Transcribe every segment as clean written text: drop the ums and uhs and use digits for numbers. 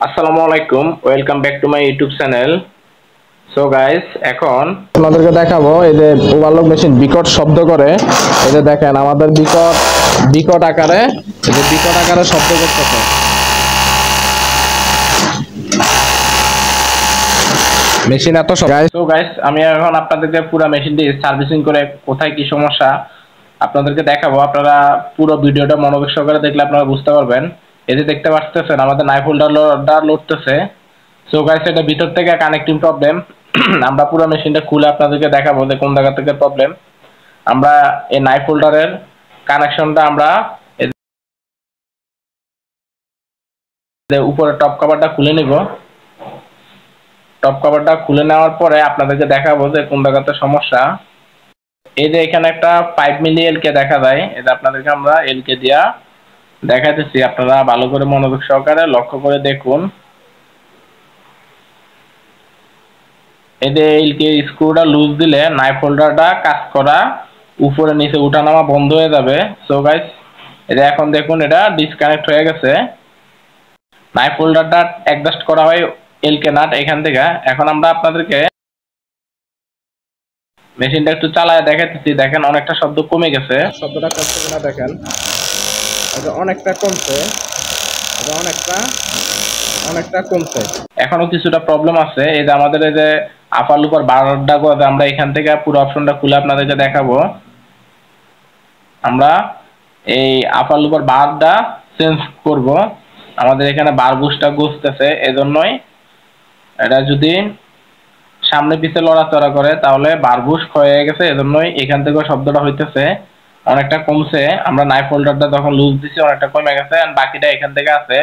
আসসালামু আলাইকুম, welcome back to my YouTube channel. So guys, এখন আপনাদেরকে দেখাবো এই যে ওভারলক মেশিন বিকট শব্দ করে। এই যে দেখেন আমাদের বিকট বিকট আকারে এই যে বিকট আকারে শব্দ করতেছে মেশিন এত সব। সো গাইস, আমি এখন আপনাদেরকে পুরো মেশিনটি সার্ভিসিং করে কোথায় কি সমস্যা আপনাদেরকে দেখাবো। আপনারা পুরো ভিডিওটা মনোযোগ সহকারে দেখলে আপনারা বুঝতে পারবেন। এই যে দেখতে পাচ্ছেন আমাদের নাইফ হোল্ডারটা লড়তেছে। সো গাইস, এটা ভিতর থেকে কানেক্টিং প্রবলেম। আমরা পুরো মেশিনটা খুলে আপনাদেরকে দেখাবো যে কোন জায়গা থেকে প্রবলেম। আমরা এই নাইফ হোল্ডারের কানেকশনটা আমরা উপরে টপ কভারটা খুলে নিব। টপ কভারটা খুলে নেওয়ার পরে আপনাদেরকে দেখাবো যে কোন জায়গাতে সমস্যা। এই যে এখানে একটা 5 মিলি এলকে দেখা যায়, এটা আপনাদেরকে আমরা এলকে দিয়া দেখাইতেছি। আপনারা ভালো করে মনোযোগ সহকারে লক্ষ্য করে দেখুন। এই যে এলকে স্ক্রুটা লুজ দিলে নাইফ হোল্ডারটা কাজ করা উপরে নিচে উঠানামা বন্ধ হয়ে যাবে। সো গাইস, এটা এখন দেখুন এটা ডিসকানেক্ট হয়ে গেছে। নাইফ হোল্ডারটা অ্যাডজাস্ট করা হয় এলকে নাট এখান থেকে। এখন আমরা আপনাদেরকে মেশিনটা একটু চালায় দেখাতেছি। দেখেন অনেকটা শব্দ কমে গেছে। শব্দটা কমছে কিনা দেখেন, অনেকটা কমছে, অনেকটা অনেকটা কমছে। এখনো কিছুটা প্রবলেম আছে। এই যে আমাদের এই যে আপার লুপার বারটা করে আমরা এখান থেকে পুরো অপশনটা খুলে আপনাদেরকে দেখাবো। আমরা এই আপার লুপার বারটা চেঞ্জ করব। আমাদের এখানে বার বুশটা ঘুরতেছে, এজন্যই এটা যদি সামনে পিছে লড়াচড়া করে তাহলে বার বুশ ক্ষয় হয়ে গেছে, এজন্যই এখান থেকে শব্দটা হইতেছে। অনেকটা কমছে। আমরা নাইফ হোল্ডারটা যখন লুজ দিছি অনেকটা কমে গেছে, আর বাকিটা এখান থেকে আছে।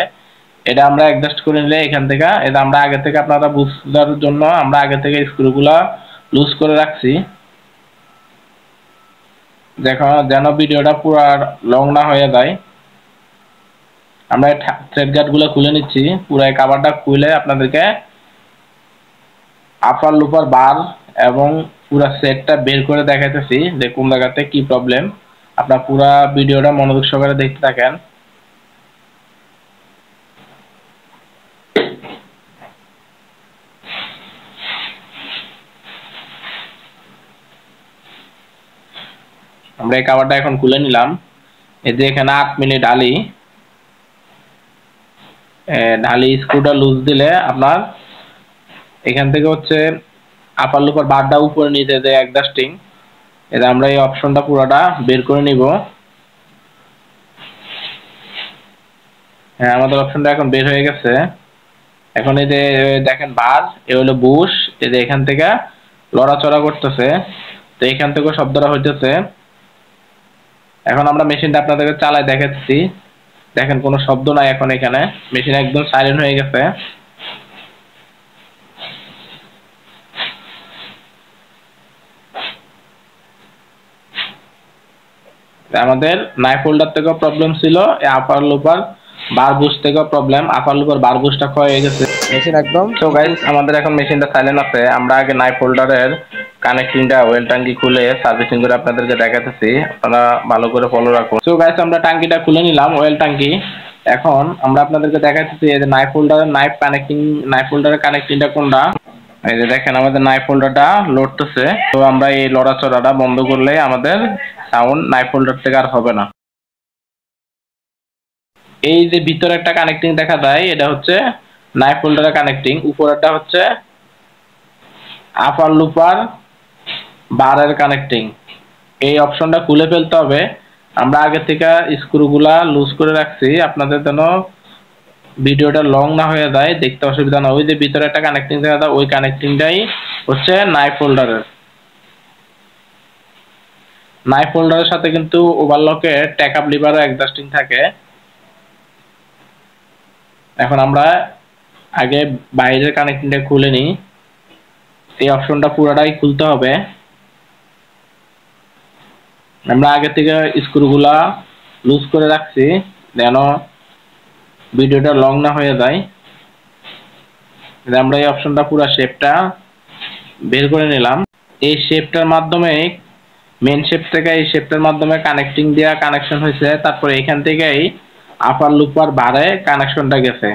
এটা আমরা অ্যাডজাস্ট করে নিলে এখান থেকে, এটা আমরা আগে থেকে আপনারা বুঝার জন্য আমরা আগে থেকে স্ক্রুগুলা লুজ করে রাখছি, দেখো যেন ভিডিওটা পুরো লং না হয়ে যায়। আমরা থ্রেড গার্ডগুলো খুলে নিচ্ছি। পুরো কভারটা খুলে আপনাদেরকে আপার লুপার বার এবং পুরো সেটটা বের করে দেখাইতেছি যে কোন জায়গাতে কি প্রবলেম। আপনারা পুরো ভিডিওটা মনোযোগ সহকারে দেখতে থাকেন। আমরা এই কভারটা এখন খুলে নিলাম। এই যে এখানে 8 মিলি ঢালি স্ক্রুটা লুজ দিলে আপনার এখান থেকে হচ্ছে আপার লুপার বারটা উপরে নিতে যে অ্যাডজাস্টিং, এটা আমরা এই অপশনটা পুরোটা বের করে নিব। হ্যাঁ, আমাদের অপশনটা এখন বের হয়ে গেছে। এখন এই যে দেখেন বার, এ হলো বুশ, এই যে এখান থেকে লড়াচড়া করতেছে, তো এখান থেকে শব্দটা হইতেছে। এখন আমরা মেশিনটা আপনাদেরকে চালায় দেখাচ্ছি। দেখেন কোনো শব্দ নাই এখন, এখানে মেশিন একদম সাইলেন্ট হয়ে গেছে। আমাদের নাইফ হোল্ডার থেকেও প্রবলেম ছিল, আপার লুপার বার বুশ থেকেও প্রবলেম। আপার লুপার বার বুশটা ক্ষয় হয়ে গেছে মেশিন একদম। সো গাইস, আমাদের এখন মেশিনটা সাইলেন্ট আছে। আমরা আগে নাইফ হোল্ডারের কানেক্টিংটা ওয়েল টাঙ্কি খুলে সার্ভিসিং করে আপনাদেরকে দেখাতেছি, আপনারা ভালো করে ফলো রাখুন। সো গাইস, আমরা টাঙ্কিটা খুলে নিলাম, ওয়েল টাঙ্কি। এখন আমরা আপনাদেরকে দেখাতেছি এই যে নাইফ হোল্ডারের কানেক্টিংটা কোনটা। এই যে দেখেন আমাদের নাইফ হোল্ডারটা লড়তেছে। তো আমরা এই লড়াচড়াটা বন্ধ করলে আমাদের সাউন্ড নাইফ হোল্ডার থেকে আর হবে না। এই যে ভিতরে একটা কানেক্টিং দেখা যায়, এটা হচ্ছে নাইফ হোল্ডারের কানেক্টিং। উপরেরটা হচ্ছে আপার লুপার বারের কানেক্টিং। এই অপশনটা খুলে ফেলতে হবে। আমরা আগে থেকে স্ক্রুগুলা লুজ করে রাখছি আপনাদের জন্য ভিডিওটা লং না হয়ে যায়, দেখতে অসুবিধা না। ওই যে ভিতরে একটা কানেক্টিং দেখা যায়, ওই কানেক্টিংটাই হচ্ছে নাইফ হোল্ডারের। নাইফ হোল্ডারের সাথে কিন্তু ওভারলকে ট্যাক আপ লিভারও অ্যাডজাস্টিং থাকে। এখন আমরা আগে বাইরের কানেক্টিংটা খুলে নিই। এই অপশনটা পুরোটাই খুলতে হবে। আমরা আগে থেকে স্ক্রুগুলা লুজ করে রাখছি যেন ভিডিওটা লং না হয়ে যায়। আমরা এই অপশনটা পুরো শেপটা বের করে নিলাম। এই শেপটার মাধ্যমে মেন শেপ থেকে এই শেপটার মাধ্যমে কানেক্টিং দেওয়া কানেকশন হয়েছে, তারপরে এখান থেকেই আপার লুপার বারে কানেকশনটা গেছে।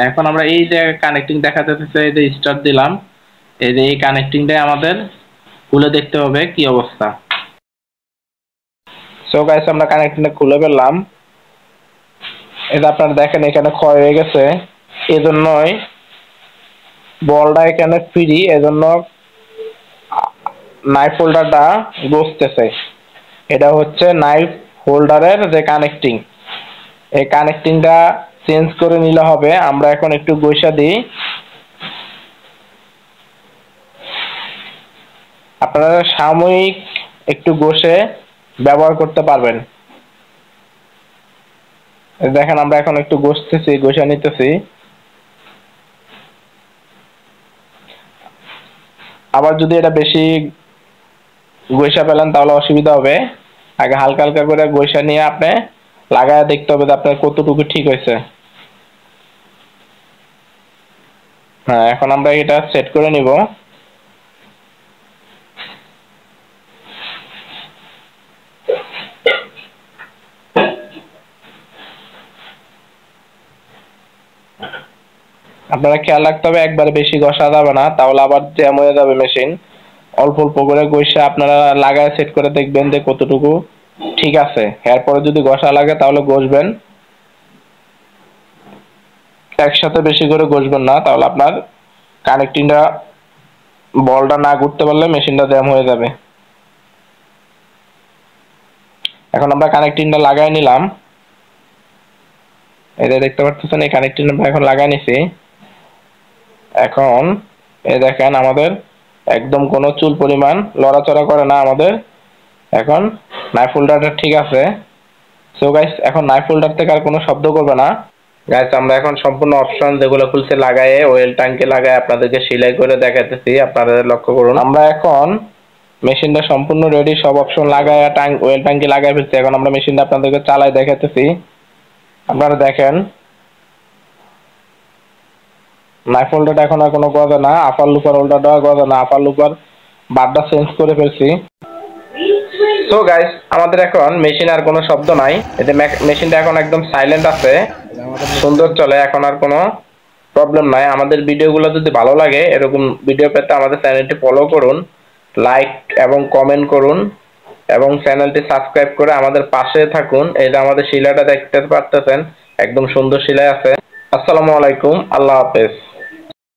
এখন আমরা এই যে কানেক্টিং দেখা যাচ্ছে, এই যে স্টার্ট দিলাম, এই যে এই কানেক্টিংটাই আমাদের খুলে দেখতে হবে কি অবস্থা। সো গাইস আমরা কানেক্টিংটা খুলে ফেললাম। এটা আপনারা দেখেন এখানে ক্ষয় হয়ে গেছে, এজন্যই বলটা এখানে ফ্রি, এজন্য নাইফ হোল্ডারটা বসতেছে। এটা হচ্ছে নাইফ হোল্ডারের যে কানেক্টিং, এই কানেক্টিংটা চেঞ্জ করে নিলে হবে। আমরা এখন একটু ঘষা দিই, আপনারা সাময়িক একটু ঘষে ব্যবহার করতে পারবেন। দেখেন আমরা এখন একটু ঘষতেছি, ঘষা নিতেছি। আবার যদি এটা বেশি ঘষা পেলেন তাহলে অসুবিধা হবে। আগে হালকা হালকা করে ঘষা নিয়ে আপনি লাগায় দেখতে হবে যে আপনার কতটুকু ঠিক হয়েছে। এখন আমরা এটা সেট করে নিব। আপনারা খেয়াল রাখতে হবে একবারে বেশি ঘষা যাবে না, তাহলে আবার জ্যাম হয়ে যাবে মেশিন। অল্প অল্প করে ঘষে আপনারা লাগায় সেট করে দেখবেন যে কতটুকু ঠিক আছে। এরপরে যদি ঘষা লাগে তাহলে ঘষবেন, একসাথে বেশি করে ঘষবেন না, তাহলে আপনার কানেক্টিংটা বলটা না ঘুরতে পারলে মেশিনটা জ্যাম হয়ে যাবে। এখন আমরা কানেক্টিংটা লাগাই নিলাম, এটা দেখতে পাচ্ছেন এই কানেক্টিংটা আমরা এখন লাগাই নিছি। এখন এই দেখেন আমাদের একদম কোনো চুল পরিমাণ লড়াচড়া করে না আমাদের। এখন নাইফ হোল্ডারটা ঠিক আছে। সো গাইস এখন নাইফ হোল্ডার থেকে আর কোনো শব্দ করবে না। গাইস আমরা এখন সম্পূর্ণ অপশন যেগুলো খুলছে লাগায়ে ওয়েল ট্যাঙ্কে লাগায় আপনাদেরকে সেলাই করে দেখাতেছি, আপনারা লক্ষ্য করুন। আমরা এখন মেশিনটা সম্পূর্ণ রেডি, সব অপশন লাগায় ওয়েল ট্যাঙ্কে লাগায় ফেলছি। এখন আমরা মেশিনটা আপনাদেরকে চালায় দেখাতেছি, আপনারা দেখেন নাইফ হোল্ডারটা এখন আর কোনো গজে না, আপার লুপার হোল্ডারটা গজে না, আপার লুপার বারটা চেঞ্জ করে ফেলছি। সো গাইস আমাদের এখন মেশিন আর কোনো শব্দ নাই, এতে মেশিনটা এখন একদম সাইলেন্ট আছে, সুন্দর চলে, এখন আর কোনো প্রবলেম নাই। আমাদের ভিডিওগুলো যদি ভালো লাগে এরকম ভিডিও পেতে আমাদের চ্যানেলটি ফলো করুন, লাইক এবং কমেন্ট করুন এবং চ্যানেলটি সাবস্ক্রাইব করে আমাদের পাশে থাকুন। এই যে আমাদের শিলাটা দেখতে পারতেছেন, একদম সুন্দর শিলা আছে। আসসালামু আলাইকুম, আল্লাহ হাফেজ।